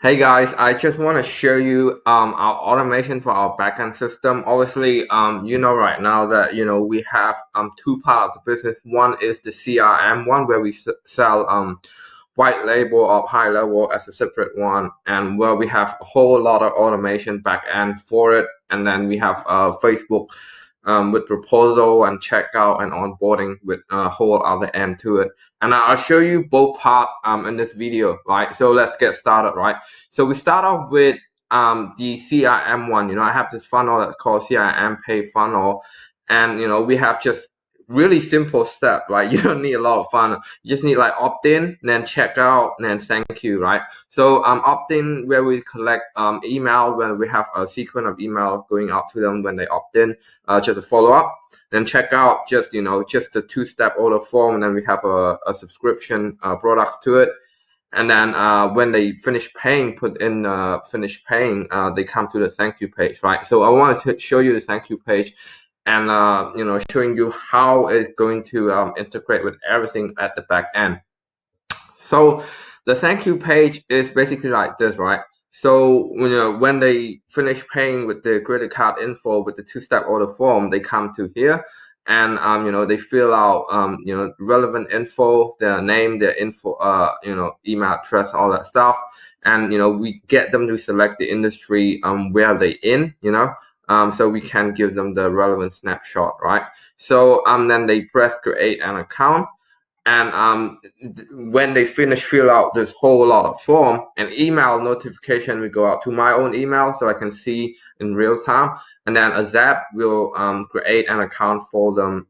Hey guys, I just want to show you our automation for our backend system. Obviously, right now that we have two parts of the business. One is the CRM one where we sell white label or high level as a separate one, and where we have a whole lot of automation backend for it. And then we have Facebook with proposal and checkout and onboarding with a whole other end to it. And I'll show you both parts in this video, right? So let's get started, right? So we start off with the CRM one. I have this funnel that's called CRM pay funnel, and we have just really simple step. Like you don't need a lot of funnel. You just need like opt in, then check out, and then thank you, right? So opt in where we collect email when we have a sequence of email going out to them when they opt in, just a follow up. Then check out just just the two-step order form, and then we have a subscription products to it. And then when they finish paying, put in finish paying, they come to the thank you page, right? So I wanted to show you the thank you page, and showing you how it's going to integrate with everything at the back end. So the thank you page is basically like this, right? So when they finish paying with the credit card info with the two-step order form, they come to here, and they fill out relevant info, their name, their info, email address, all that stuff, and we get them to select the industry where they in, so we can give them the relevant snapshot, right? So then they press create an account, and when they finish fill out this whole lot of form, an email notification will go out to my own email so I can see in real time, and then a Zap will create an account for them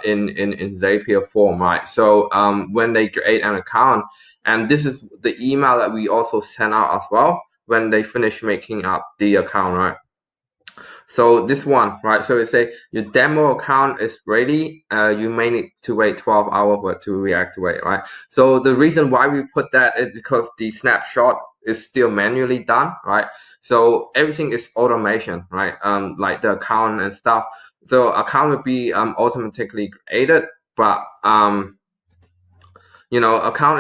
in Zapier form, right? So when they create an account, and this is the email that we also send out as well when they finish making up the account, right? So this one, right? So it say your demo account is ready. You may need to wait 12 hours for it to reactivate, right? So the reason why we put that is because the snapshot is still manually done, right? So everything is automation, right? Like the account and stuff. So account will be automatically created, but account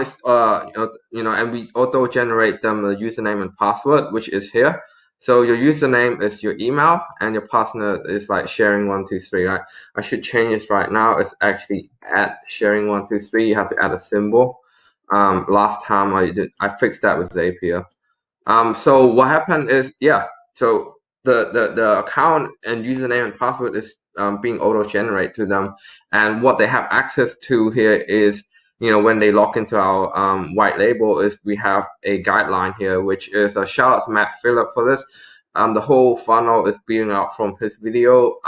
is and we auto generate them the username and password, which is here. So your username is your email, and your password is like sharing123, right? I should change this right now. It's actually at sharing123. You have to add a symbol. Last time I fixed that with Zapier. So what happened is, yeah, so the account and username and password is being auto generated to them, and what they have access to here is, when they log into our white label, is we have a guideline here, which is a shout out to Matt Phillip for this. The whole funnel is being out from his video.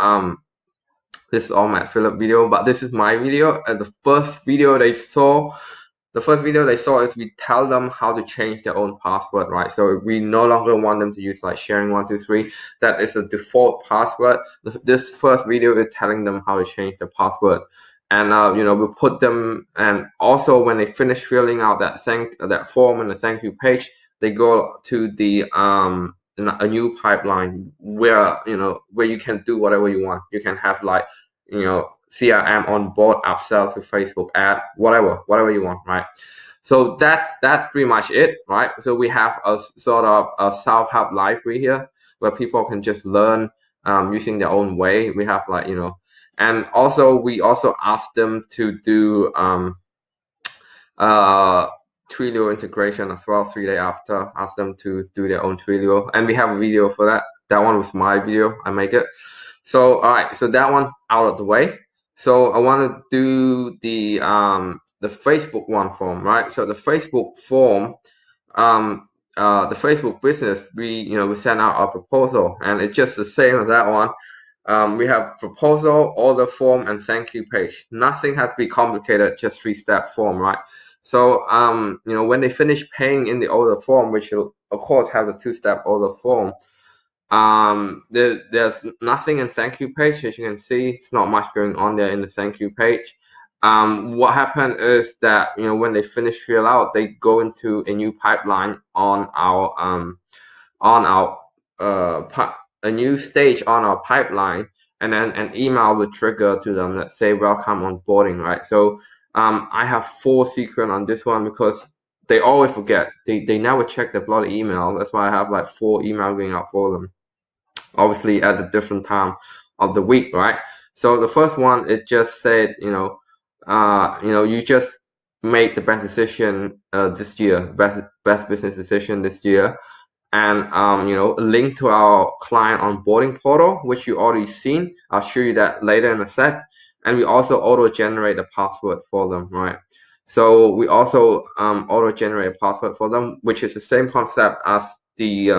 This is all Matt Phillip video, but this is my video. And the first video they saw is we tell them how to change their own password, right? So we no longer want them to use like sharing123. That is the default password. This first video is telling them how to change the password. And we put them, and also when they finish filling out that form and the thank you page, they go to the a new pipeline where where you can do whatever you want. You can have like CRM on board, upsell to Facebook ad, whatever you want, right? So that's pretty much it, right? So we have a sort of a self-help library here where people can just learn using their own way. We have like and also we also ask them to do Twilio integration as well. 3 days after, ask them to do their own Twilio, and we have a video for that. That one was my video. I make it. So all right, so that one's out of the way. So I want to do the Facebook one form, right? So the Facebook form, the Facebook business, we send out a proposal, and it's just the same as that one. We have proposal, order form, and thank you page. Nothing has to be complicated, just 3-step form, right? So when they finish paying in the order form, which will of course have a 2-step order form, there's nothing in thank you page. As you can see, it's not much going on there in the thank you page. What happened is that when they finish fill out, they go into a new pipeline on our a new stage on our pipeline, and then an email will trigger to them that say welcome onboarding, right? So I have 4 sequence on this one because they always forget. They never check their bloody email. That's why I have like 4 emails going out for them, obviously at a different time of the week, right? So the first one, it just said, you just made the best decision this year, best business decision this year, and a link to our client onboarding portal, which you already seen. I'll show you that later in a sec. And we also auto generate a password for them, right? So we also auto generate a password for them, which is the same concept as the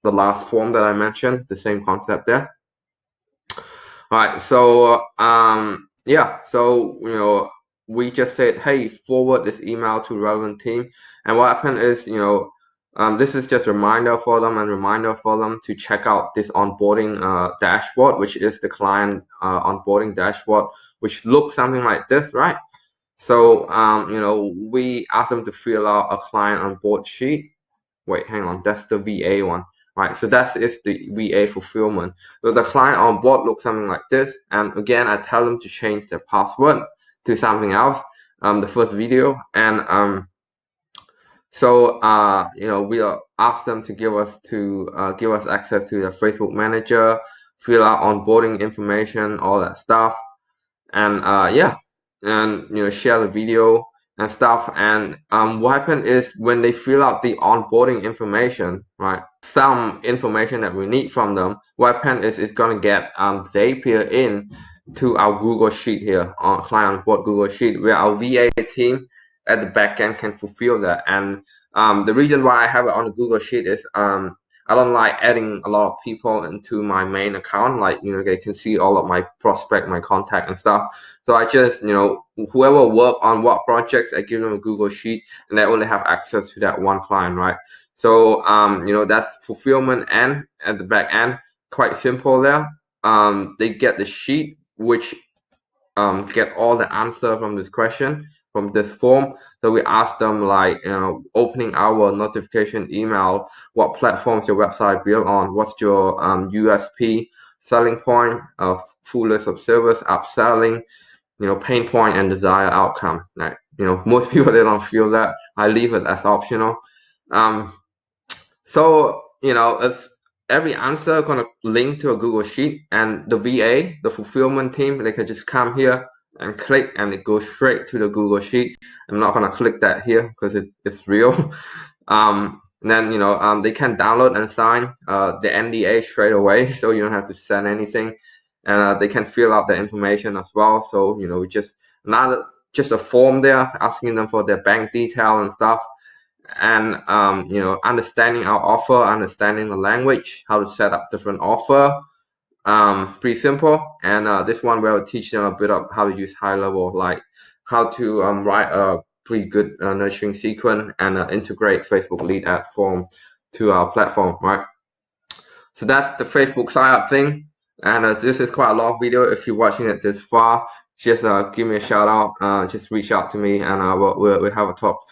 last form that I mentioned, the same concept there. All right, so yeah, so we just said, hey, forward this email to relevant team, and what happened is, this is just a reminder for them and reminder for them to check out this onboarding dashboard, which is the client onboarding dashboard, which looks something like this, right? So we ask them to fill out a client onboard sheet. Wait, hang on, that's the VA one, right? So that is the VA fulfillment. So the client on board looks something like this. And again, I tell them to change their password to something else, the first video. And we'll ask them to give us access to the Facebook Manager, fill out onboarding information, all that stuff, and yeah, and share the video and stuff. And what happened is when they fill out the onboarding information, right, some information that we need from them, what happened is it's gonna get Zapier in to our Google Sheet here on client onboard Google Sheet, where our VA team at the backend can fulfill that. And the reason why I have it on the Google Sheet is I don't like adding a lot of people into my main account. Like, they can see all of my prospect, my contact and stuff. So I just, whoever work on what projects, I give them a Google Sheet, and they only have access to that one client, right? So, that's fulfillment and at the back end, quite simple there. They get the sheet, which get all the answer from this question, from this form. So we ask them, like, opening our notification email, what platforms your website built on, what's your USP, selling point, full list of service, upselling, pain point and desired outcome. Like, most people, they don't feel that. I leave it as optional. Um, so, it's every answer gonna link to a Google Sheet, and the VA, the fulfillment team, they can just come here and click, and it goes straight to the Google Sheet. I'm not gonna click that here because it's real. And then they can download and sign the NDA straight away, so you don't have to send anything, and they can fill out the information as well. So just not just a form there asking them for their bank detail and stuff, and understanding our offer, understanding the language, how to set up different offer. Pretty simple. And this one will teach them a bit of how to use high level, like how to write a pretty good nurturing sequence and integrate Facebook lead ad form to our platform, right? So that's the Facebook sign up thing. And this is quite a long video. If you're watching it this far, just give me a shout out. Just reach out to me, and we'll have a talk